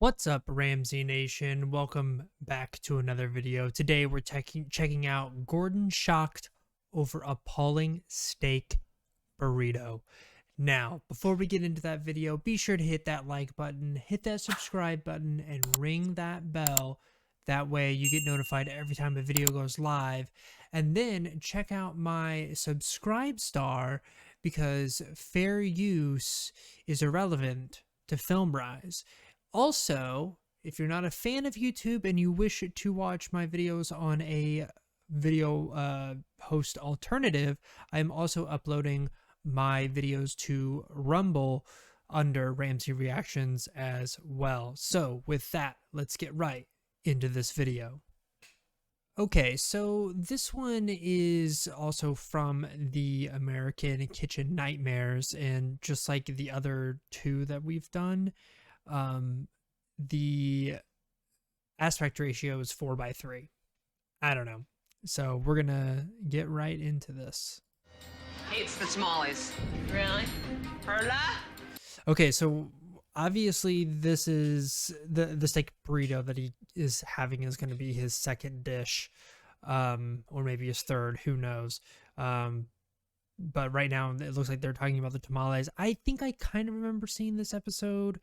What's up, Ramsey Nation? Welcome back to another video. Today we're checking out Gordon shocked over appalling steak burrito. Now, before we get into that video, be sure to hit that like button, hit that subscribe button, and ring that bell. That way you get notified every time a video goes live. And then check out my subscribe star because fair use is irrelevant to Film Rise. Also, if you're not a fan of YouTube and you wish to watch my videos on a video host alternative, I'm also uploading my videos to Rumble under Ramsey Reactions as well. So with that, let's get right into this video. Okay, so this one is also from the American Kitchen Nightmares, and just like the other two that we've done, the aspect ratio is 4:3. I don't know. So we're gonna get right into this. Hates the tamales. Really? Perla? Okay, so obviously this is the steak burrito that he is having is going to be his second dish, or maybe his third, who knows. But right now it looks like they're talking about the tamales. I think I kind of remember seeing this episode.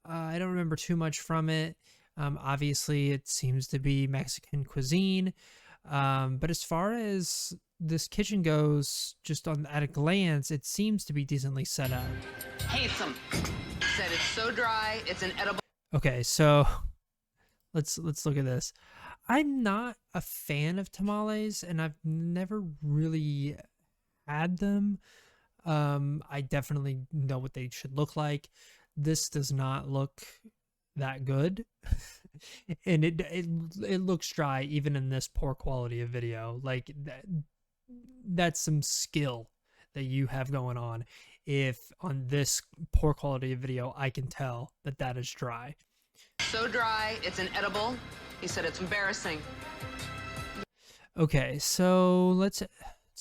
I don't remember too much from it. Obviously it seems to be Mexican cuisine. But as far as this kitchen goes, just at a glance, it seems to be decently set up. Hates them. Said it's so dry, it's inedible. Okay, so let's look at this. I'm not a fan of tamales, and I've never really had them. I definitely know what they should look like. This does not look that good. And it looks dry even in this poor quality of video. Like that's some skill that you have going on. If on this poor quality of video I can tell that is dry. So dry, it's inedible. He said it's embarrassing. Okay, so let's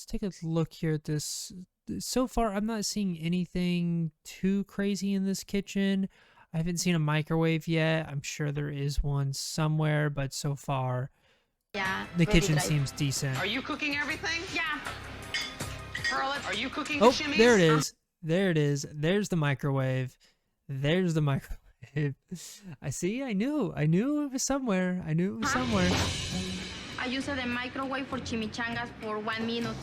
take a look here at this. So far, I'm not seeing anything too crazy in this kitchen. I haven't seen a microwave yet. I'm sure there is one somewhere, but so far, yeah, the kitchen seems decent. Are you cooking everything? Yeah. Perla, are you cooking Oh, the shimmies? there it is. There it is. There's the microwave. There's the microwave. I see. I knew it was somewhere. I knew it was somewhere. I use the microwave for chimichangas for 1 minute.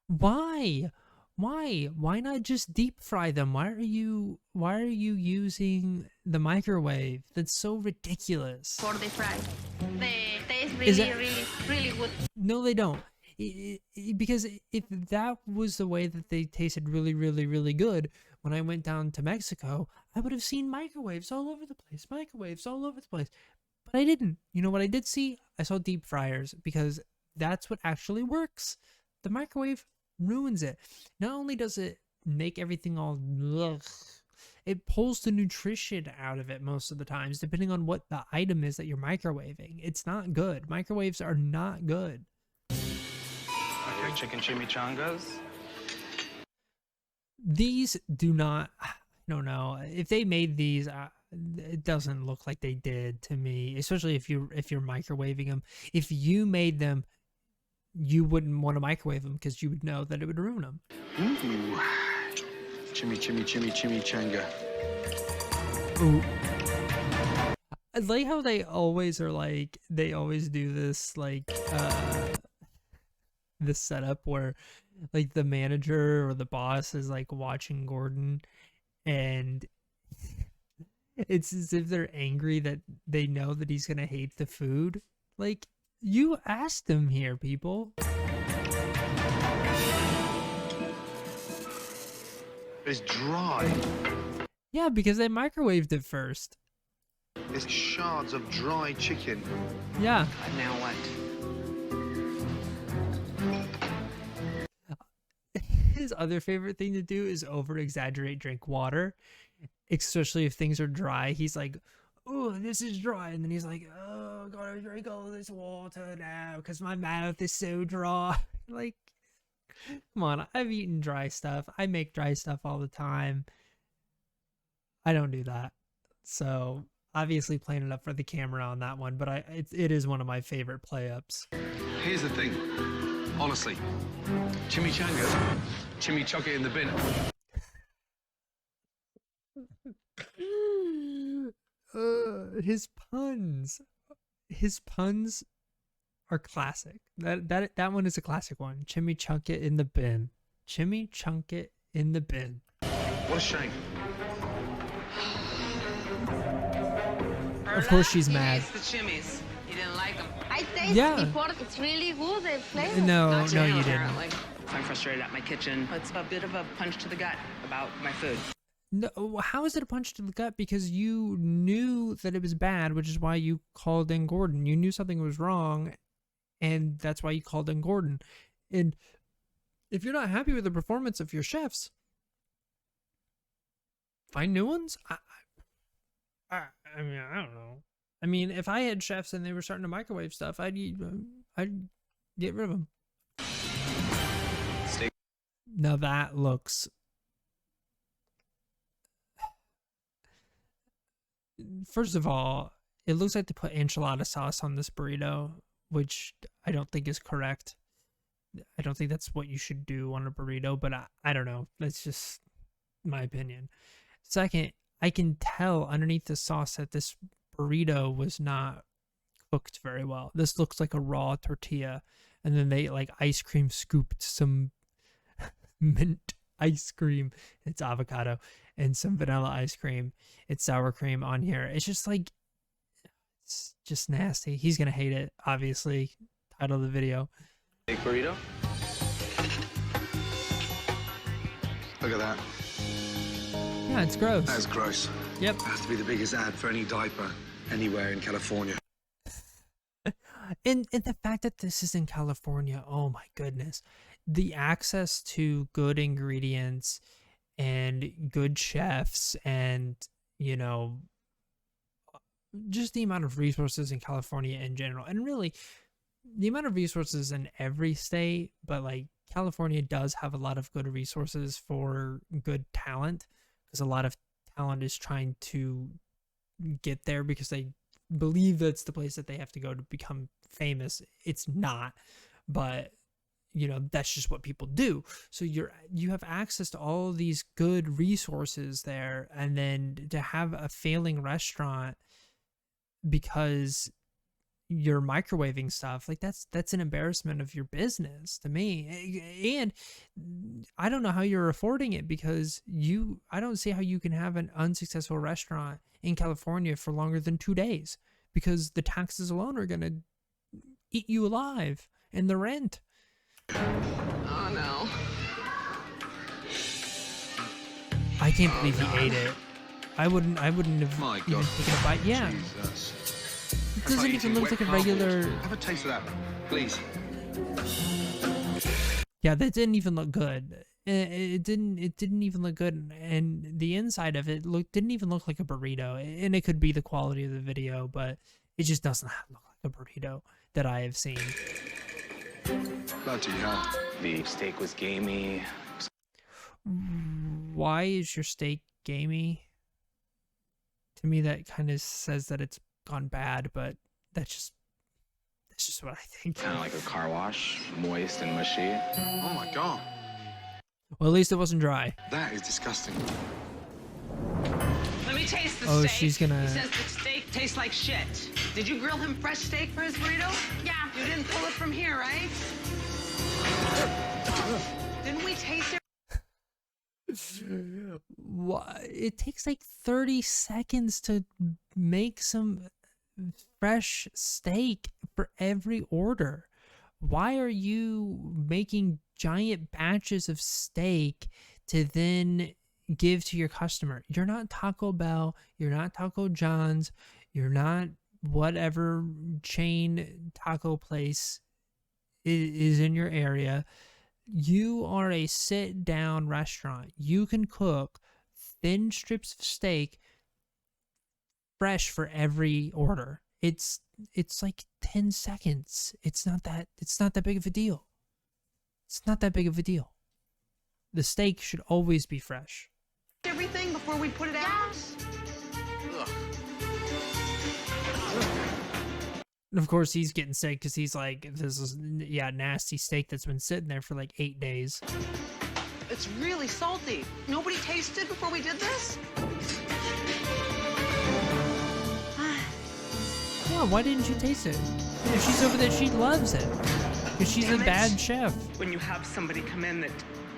Why? Why not just deep fry them? Why are you using the microwave? That's so ridiculous. For the fry. They taste really good. No, they don't. Because if that was the way that they tasted really good, when I went down to Mexico, I would have seen microwaves all over the place. Microwaves all over the place. But I didn't. You know what I did see? I saw deep fryers, because that's what actually works. The microwave ruins it. Not only does it make everything all ugh, it pulls the nutrition out of it most of the times, depending on what the item is that you're microwaving. It's not good. Microwaves are not good. Are your chicken chimichangas? These do not, I don't know. If they made these, it doesn't look like they did to me, especially if you're microwaving them. If you made them, you wouldn't want to microwave them because you would know that it would ruin them. Ooh. Chimichanga. Ooh. I like how they always do this, like, this setup where, like, the manager or the boss is, like, watching Gordon, and it's as if they're angry that they know that he's gonna hate the food. Like, you asked him here, people. It's dry. Yeah, because they microwaved it first. It's shards of dry chicken. Yeah. Now what? His other favorite thing to do is over-exaggerate drink water, especially if things are dry. He's like, oh, this is dry. And then he's like, oh, gotta drink all this water now because my mouth is so dry. Like, come on, I've eaten dry stuff. I make dry stuff all the time. I don't do that. So obviously playing it up for the camera on that one, but it is one of my favorite play ups. Here's the thing. Honestly, chimichangas, chuck it in the bin. His puns are classic. That one is a classic one. Chimichunk it in the bin. Chimichunk it in the bin. What a shame. Of course she's mad. He hates the chimneys. He didn't like them. I tasted Yeah. before. It's really good. The flavor. No, Not no, you, you apparently. didn't. I'm frustrated at my kitchen. It's a bit of a punch to the gut about my food. No, how is it a punch to the gut? Because you knew that it was bad, which is why you called in Gordon. You knew something was wrong, and that's why you called in Gordon. And if you're not happy with the performance of your chefs, find new ones. I mean, I don't know. I mean, if I had chefs and they were starting to microwave stuff, I'd get rid of them. Steak. Now that looks... First of all, it looks like they put enchilada sauce on this burrito, which I don't think is correct. I don't think that's what you should do on a burrito, but I don't know. That's just my opinion. Second, I can tell underneath the sauce that this burrito was not cooked very well. This looks like a raw tortilla, and then they like ice cream scooped some mint ice cream. It's avocado and some vanilla ice cream. It's sour cream on here. It's just like, it's just nasty. He's gonna hate it, obviously. Title of the video. Steak burrito. Look at that. Yeah, it's gross. That's gross. Yep. It has to be the biggest ad for any diaper anywhere in California. And the fact that this is in California, oh my goodness. The access to good ingredients and good chefs and, you know, just the amount of resources in California in general. And really, the amount of resources in every state, but like California does have a lot of good resources for good talent, because a lot of talent is trying to get there because they believe that's the place that they have to go to become famous. It's not, but you know, that's just what people do. So you have access to all of these good resources there, and then to have a failing restaurant because you're microwaving stuff, like that's an embarrassment of your business to me. And I don't know how you're affording it, because I don't see how you can have an unsuccessful restaurant in California for longer than 2 days, because the taxes alone are gonna eat you alive, and the rent. Oh no. I can't believe he ate it. I wouldn't have My even God. taken a bite. Yeah. Jesus. It That's doesn't like even eating look wet like a cardboard. regular... Have a taste of that, please. Yeah, that didn't even look good. It didn't even look good, and the inside of it didn't even look like a burrito. And it could be the quality of the video, but it just doesn't look like a burrito that I have seen. Bloody hell. The steak was gamey. Why is your steak gamey? To me, that kind of says that it's gone bad, but that's just what I think. Kind of like a car wash, moist and mushy. Oh my God. Well, at least it wasn't dry. That is disgusting. Let me taste the Oh, steak. she's gonna- He says the steak tastes like shit. Did you grill him fresh steak for his burrito? Yeah. You didn't pull it from here, right? Didn't we taste it? Why? It takes like 30 seconds to make some fresh steak for every order. Why are you making giant batches of steak to then give to your customer? You're not Taco Bell, you're not Taco John's, you're not whatever chain taco place is in your area. You are a sit-down restaurant. You can cook thin strips of steak fresh for every order. It's like 10 seconds. It's not that big of a deal. It's not that big of a deal. The steak should always be fresh. Everything before we put it out? Ugh. And of course, he's getting sick because he's like, this is, yeah, nasty steak that's been sitting there for like 8 days. It's really salty. Nobody tasted before we did this? Well, why didn't you taste it? If she's over there, she loves it. Because she's a bad chef. When you have somebody come in that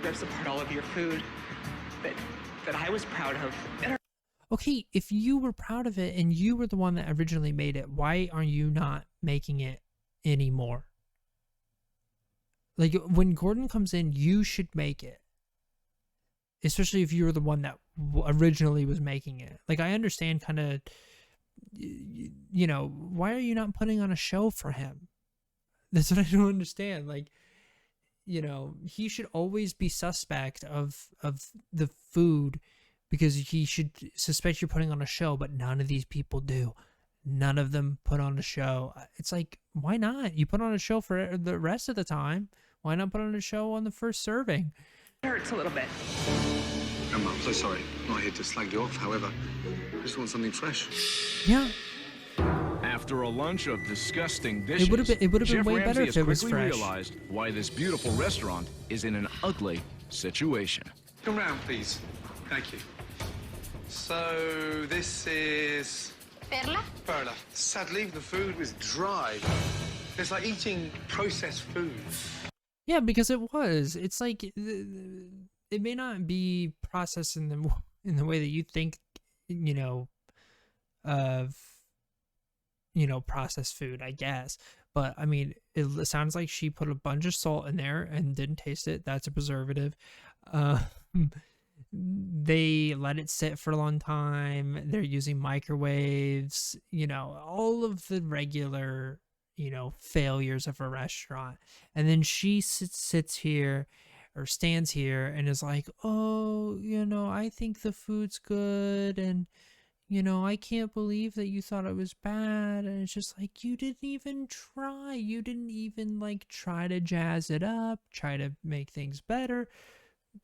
rips apart all of your food that I was proud of. Okay, if you were proud of it and you were the one that originally made it, why are you not making it anymore? Like, when Gordon comes in, you should make it. Especially if you were the one that originally was making it. Like, I understand kind of, you know, why are you not putting on a show for him? That's what I don't understand. Like, you know, he should always be suspect of the food because he should suspect you're putting on a show, but none of these people do. None of them put on a show. It's like, why not? You put on a show for the rest of the time. Why not put on a show on the first serving? It hurts a little bit. Emma, I'm so sorry. I'm not here to slag you off, however. I just want something fresh. Yeah. After a lunch of disgusting dishes, It would have been Chef way better Ramsay if it was has quickly fresh. realized why this beautiful restaurant is in an ugly situation. Come round, please. Thank you. So, this is... Perla? Perla. Sadly, the food was dry. It's like eating processed food. Yeah, because it was. It's like it may not be processed in the way that you think, you know, of, you know, processed food, I guess. But I mean, it sounds like she put a bunch of salt in there and didn't taste it. That's a preservative. They let it sit for a long time. They're using microwaves, you know, all of the regular, you know, failures of a restaurant. And then she sits here or stands here and is like, oh, you know, I think the food's good. And, you know, I can't believe that you thought it was bad. And it's just like, you didn't even try. You didn't even like try to jazz it up, try to make things better,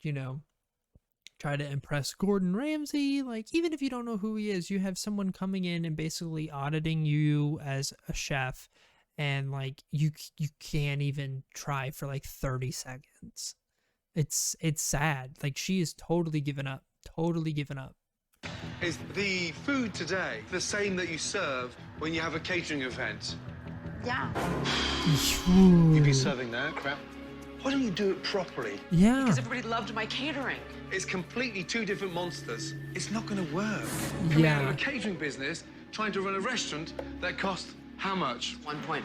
you know. Try to impress Gordon Ramsay. Like, even if you don't know who he is, you have someone coming in and basically auditing you as a chef, and like you can't even try for like 30 seconds. It's sad. Like, she is totally given up. Totally given up. Is the food today the same that you serve when you have a catering event? Yeah. You'd be serving that crap. Why don't you do it properly? Yeah. Because everybody loved my catering. It's completely two different monsters. It's not going to work. Coming out of a catering business, trying to run a restaurant that costs how much? 1.5.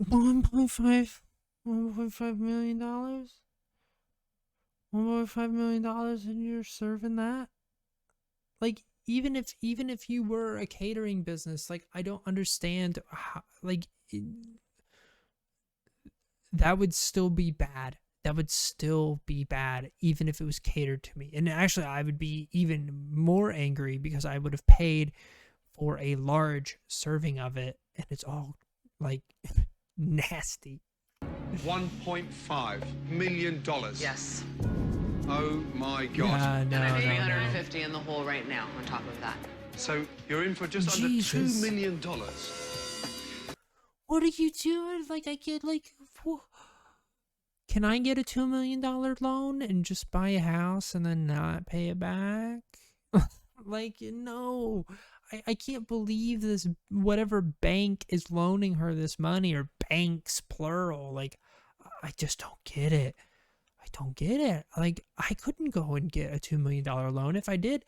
1.5 million dollars. $1.5 million, and you're serving that? Like, even if you were a catering business, like, I don't understand how, like, that would still be bad. That would still be bad, even if it was catered to me. And actually, I would be even more angry because I would have paid for a large serving of it, and it's all, like, nasty. $1.5 million. Yes. Oh my God. Yeah, no, And I'm no, 350 in the hole right now on top of that. So you're in for just Jesus. under $2 million. What are you doing? Like, I get, like, can I get a $2 million loan and just buy a house and then not pay it back? Like, no. I can't believe this, whatever bank is loaning her this money, or banks, plural. Like, I just don't get it. I don't get it. Like, I couldn't go and get a $2 million loan. If I did,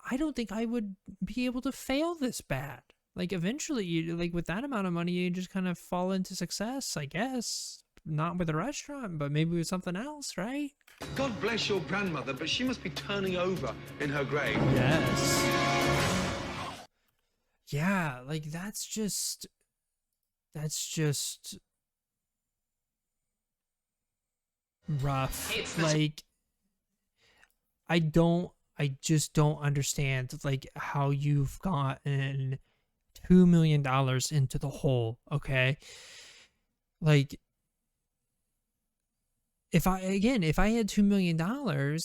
I don't think I would be able to fail this bad. Like, eventually, you, like, with that amount of money, you just kind of fall into success, I guess. Not with a restaurant, but maybe with something else, right? God bless your grandmother, but she must be turning over in her grave. Yes. Yeah, like, that's just rough. Like, I just don't understand, like, how you've gotten $2 million into the hole, okay? Like, if I had $2 million,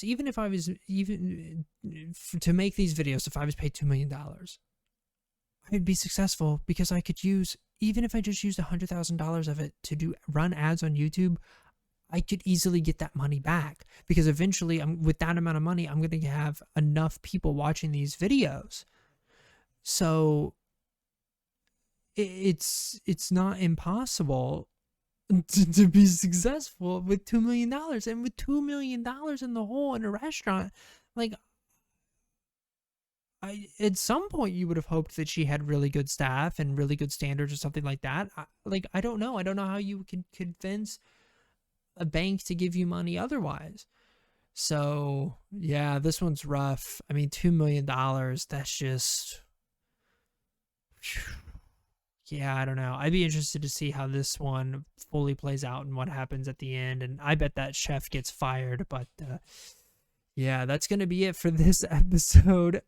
even if I was to make these videos, if I was paid $2 million, I'd be successful because I could use, even if I just used $100,000 of it to run ads on YouTube, I could easily get that money back because eventually with that amount of money, I'm going to have enough people watching these videos. So it's not impossible to be successful with $2 million. And with $2 million in the hole in a restaurant, like, at some point you would have hoped that she had really good staff and really good standards or something like that. I don't know. I don't know how you can convince a bank to give you money otherwise. So yeah, this one's rough. I mean, $2 million, that's just, yeah, I don't know. I'd be interested to see how this one fully plays out and what happens at the end. And I bet that chef gets fired, but yeah, that's going to be it for this episode.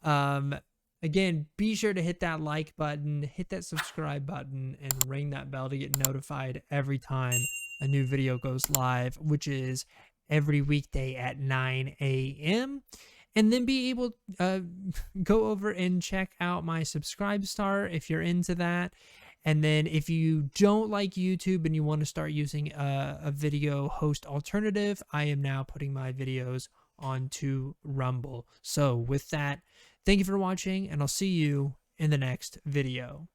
Again, be sure to hit that like button, hit that subscribe button, and ring that bell to get notified every time a new video goes live, which is every weekday at 9 a.m. And then be able to go over and check out my Subscribe Star if you're into that. And then if you don't like YouTube and you want to start using a video host alternative, I am now putting my videos onto Rumble. So with that, thank you for watching, and I'll see you in the next video.